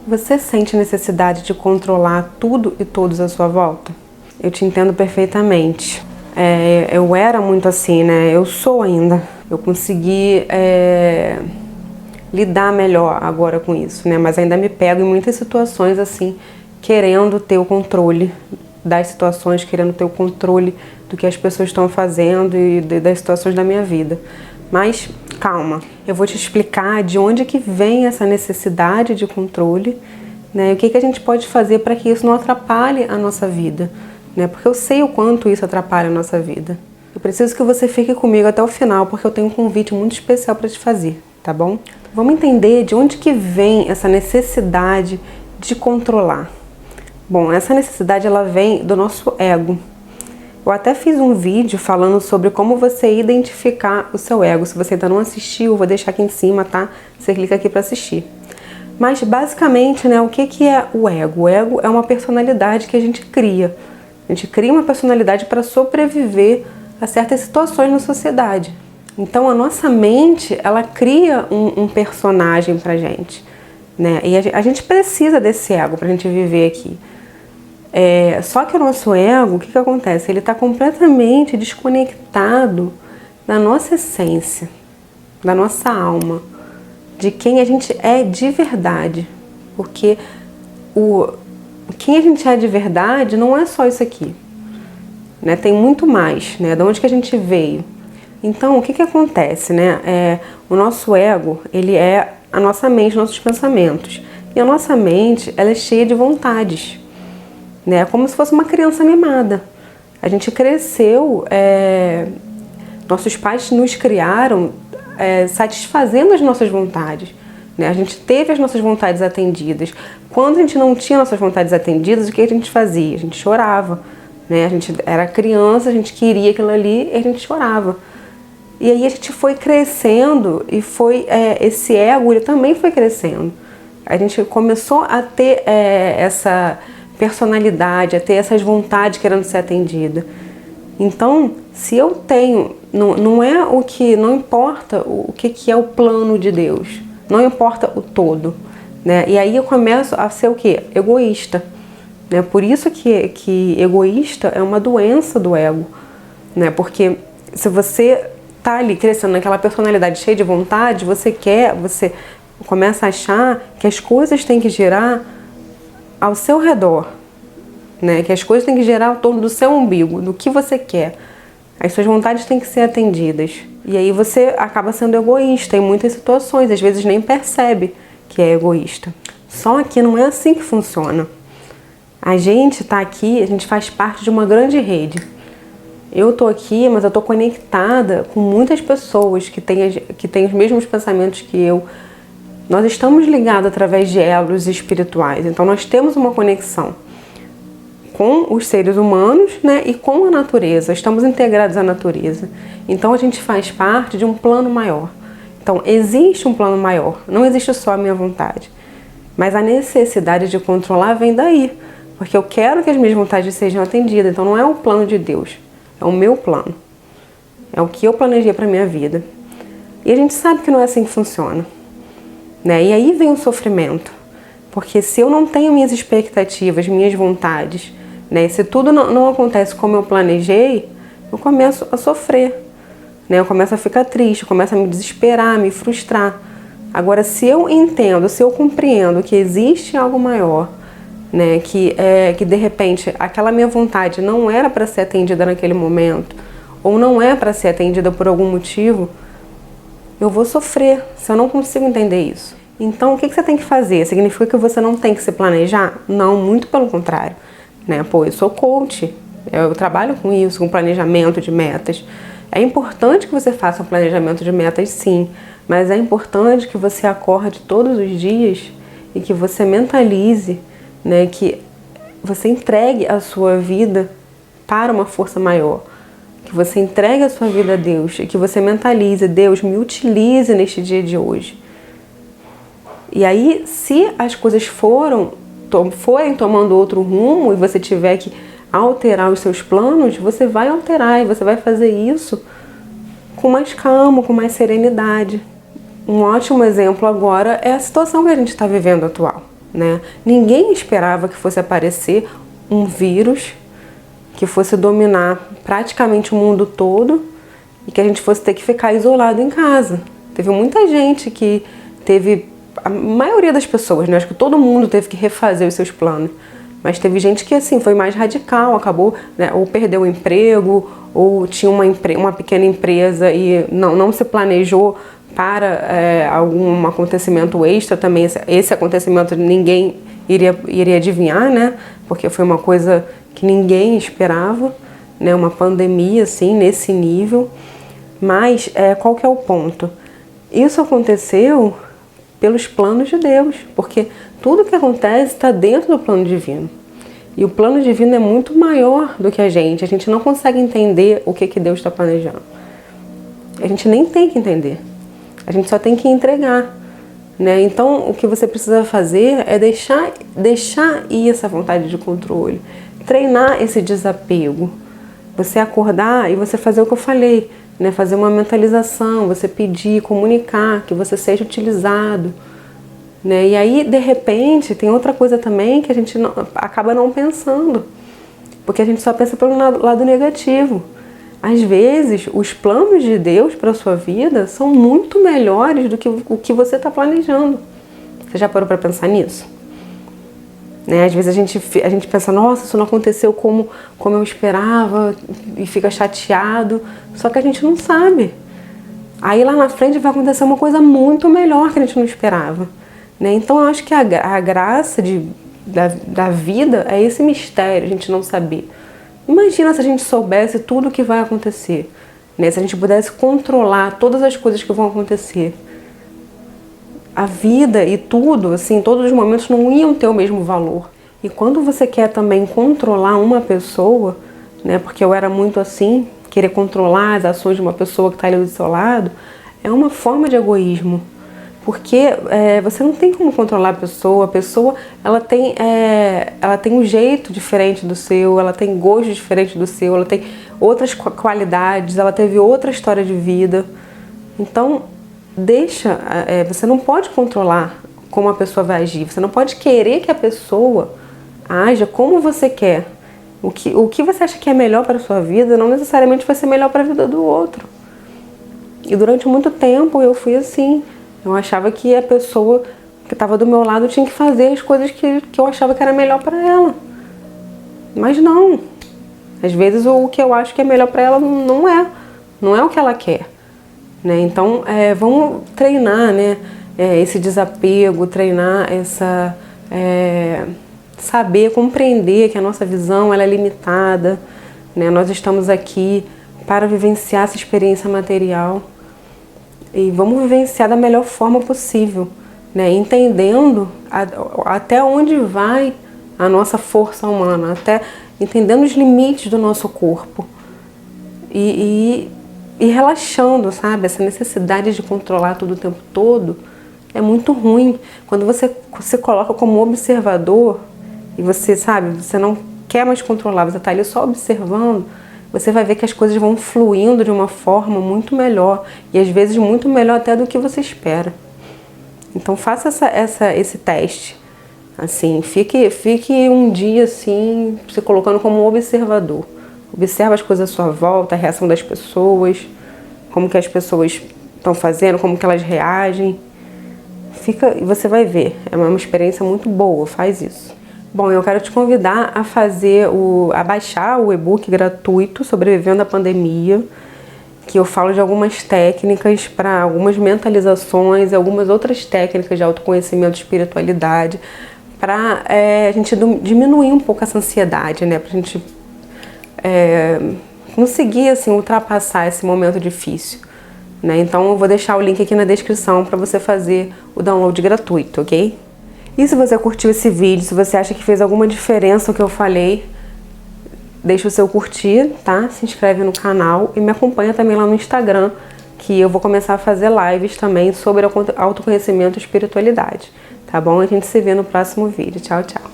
Você sente necessidade de controlar tudo e todos à sua volta? Eu te entendo perfeitamente. Eu era muito assim, né? Eu sou ainda. Eu consegui lidar melhor agora com isso, né? Mas ainda me pego em muitas situações assim, querendo ter o controle das situações, querendo ter o controle do que as pessoas estão fazendo e das situações da minha vida. Mas calma, eu vou te explicar de onde que vem essa necessidade de controle, né? E o que a gente pode fazer para que isso não atrapalhe a nossa vida, né? Porque eu sei o quanto isso atrapalha a nossa vida. Eu preciso que você fique comigo até o final, porque eu tenho um convite muito especial para te fazer, tá bom? Vamos entender de onde que vem essa necessidade de controlar. Bom, essa necessidade ela vem do nosso ego. Eu até fiz um vídeo falando sobre como você identificar o seu ego. Se você ainda não assistiu, eu vou deixar aqui em cima, tá? Você clica aqui para assistir. Mas basicamente, né, o que é o ego? O ego é uma personalidade que a gente cria. A gente cria uma personalidade para sobreviver a certas situações na sociedade. Então a nossa mente, ela cria um personagem pra gente, né? E a gente precisa desse ego pra gente viver aqui. Só que o nosso ego, o que acontece? Ele está completamente desconectado da nossa essência, da nossa alma, de quem a gente é de verdade. Porque quem a gente é de verdade não é só isso aqui, né? Tem muito mais, né? De onde que a gente veio. Então, o que acontece, né? O nosso ego, ele é a nossa mente, nossos pensamentos. E a nossa mente, ela é cheia de vontades, né? É como se fosse uma criança mimada. A gente cresceu, nossos pais nos criaram satisfazendo as nossas vontades, né? A gente teve as nossas vontades atendidas. Quando a gente não tinha nossas vontades atendidas, o que a gente fazia? A gente chorava, né? A gente era criança, a gente queria aquilo ali e a gente chorava. E aí a gente foi crescendo e esse ego ele também foi crescendo. A gente começou a ter essa personalidade, a ter essas vontades querendo ser atendida. Então, se eu tenho, não importa o que é o plano de Deus, não importa o todo, né? E aí eu começo a ser o quê? Egoísta, né? Por isso que egoísta é uma doença do ego, né? Porque se você tá ali crescendo naquela personalidade cheia de vontade, você começa a achar que as coisas têm que girar ao seu redor, né? Que as coisas têm que girar ao torno do seu umbigo, do que você quer. As suas vontades têm que ser atendidas. E aí você acaba sendo egoísta em muitas situações, às vezes nem percebe que é egoísta. Só que não é assim que funciona. A gente tá aqui, a gente faz parte de uma grande rede. Eu tô aqui, mas eu tô conectada com muitas pessoas que têm os mesmos pensamentos que eu. Nós estamos ligados através de elos espirituais, então nós temos uma conexão com os seres humanos, né, e com a natureza, estamos integrados à natureza. Então a gente faz parte de um plano maior. Então existe um plano maior, não existe só a minha vontade. Mas a necessidade de controlar vem daí, porque eu quero que as minhas vontades sejam atendidas, então não é o plano de Deus. É o meu plano. É o que eu planejei para minha vida. E a gente sabe que não é assim que funciona, né? E aí vem o sofrimento. Porque se eu não tenho minhas expectativas, minhas vontades, né? Se tudo não acontece como eu planejei, eu começo a sofrer, né? Eu começo a ficar triste, eu começo a me desesperar, a me frustrar. Agora, se eu entendo, se eu compreendo que existe algo maior, né, que de repente aquela minha vontade não era para ser atendida naquele momento, ou não é para ser atendida por algum motivo, eu vou sofrer se eu não consigo entender isso. Então, o que você tem que fazer? Significa que você não tem que se planejar? Não, muito pelo contrário, né? Pô, eu sou coach, eu trabalho com isso, com planejamento de metas. É importante que você faça um planejamento de metas, sim, mas é importante que você acorde todos os dias e que você mentalize, né, que você entregue a sua vida para uma força maior, que você entregue a sua vida a Deus e que você mentalize: Deus, me utilize neste dia de hoje. E aí, se as coisas forem tomando outro rumo e você tiver que alterar os seus planos, você vai alterar e você vai fazer isso com mais calma, com mais serenidade. Um ótimo exemplo agora é a situação que a gente está vivendo atual. né? Ninguém esperava que fosse aparecer um vírus que fosse dominar praticamente o mundo todo e que a gente fosse ter que ficar isolado em casa. Teve muita gente que teve, a maioria das pessoas, né? Acho que todo mundo teve que refazer os seus planos. Mas teve gente que, assim, foi mais radical, acabou, né, ou perdeu o emprego, ou tinha uma pequena empresa e não se planejou para algum acontecimento extra também. Esse acontecimento ninguém iria adivinhar, né? Porque foi uma coisa que ninguém esperava, né? Uma pandemia, assim, nesse nível. Mas qual que é o ponto? Isso aconteceu pelos planos de Deus, porque tudo que acontece está dentro do plano divino. E o plano divino é muito maior do que a gente não consegue entender o que Deus está planejando. A gente nem tem que entender, a gente só tem que entregar, né? Então o que você precisa fazer é deixar ir essa vontade de controle, treinar esse desapego, você acordar e você fazer o que eu falei, né? Fazer uma mentalização, você pedir, comunicar, que você seja utilizado, né? E aí, de repente, tem outra coisa também que a gente acaba não pensando, porque a gente só pensa pelo lado negativo. Às vezes, os planos de Deus para a sua vida são muito melhores do que o que você está planejando. Você já parou para pensar nisso? Né? Às vezes a gente pensa, nossa, isso não aconteceu como eu esperava, e fica chateado, só que a gente não sabe. Aí lá na frente vai acontecer uma coisa muito melhor que a gente não esperava. Né? Então eu acho que a graça da vida é esse mistério, a gente não saber. Imagina se a gente soubesse tudo o que vai acontecer, né? Se a gente pudesse controlar todas as coisas que vão acontecer. A vida e tudo, assim, todos os momentos não iam ter o mesmo valor. E quando você quer também controlar uma pessoa, né? Porque eu era muito assim, querer controlar as ações de uma pessoa que está ali do seu lado, é uma forma de egoísmo. Porque você não tem como controlar a pessoa ela tem um jeito diferente do seu, ela tem gosto diferente do seu, ela tem outras qualidades, ela teve outra história de vida. Então, você não pode controlar como a pessoa vai agir, você não pode querer que a pessoa haja como você quer. O que você acha que é melhor para a sua vida não necessariamente vai ser melhor para a vida do outro. E durante muito tempo eu fui assim. Eu achava que a pessoa que estava do meu lado tinha que fazer as coisas que eu achava que era melhor para ela. Mas não. Às vezes o que eu acho que é melhor para ela não é o que ela quer. Né? Então vamos treinar, né? Esse desapego, treinar saber, compreender que a nossa visão ela é limitada. Né? Nós estamos aqui para vivenciar essa experiência material. E vamos vivenciar da melhor forma possível, né? Entendendo até onde vai a nossa força humana, até entendendo os limites do nosso corpo e relaxando, sabe? Essa necessidade de controlar tudo o tempo todo é muito ruim. Quando você se coloca como observador e você, sabe, você não quer mais controlar, você está ali só observando, você vai ver que as coisas vão fluindo de uma forma muito melhor e às vezes muito melhor até do que você espera. Então faça esse teste, assim, fique um dia assim, se colocando como um observador. Observa as coisas à sua volta, a reação das pessoas, como que as pessoas estão fazendo, como que elas reagem. E você vai ver, é uma experiência muito boa, faz isso. Bom, eu quero te convidar a baixar o e-book gratuito Sobrevivendo à Pandemia, que eu falo de algumas técnicas para algumas mentalizações e algumas outras técnicas de autoconhecimento e espiritualidade, para a gente diminuir um pouco essa ansiedade, né? Para a gente conseguir assim, ultrapassar esse momento difícil. Né? Então eu vou deixar o link aqui na descrição para você fazer o download gratuito, ok? E se você curtiu esse vídeo, se você acha que fez alguma diferença o que eu falei, deixa o seu curtir, tá? Se inscreve no canal e me acompanha também lá no Instagram, que eu vou começar a fazer lives também sobre autoconhecimento e espiritualidade, tá bom? A gente se vê no próximo vídeo. Tchau, tchau!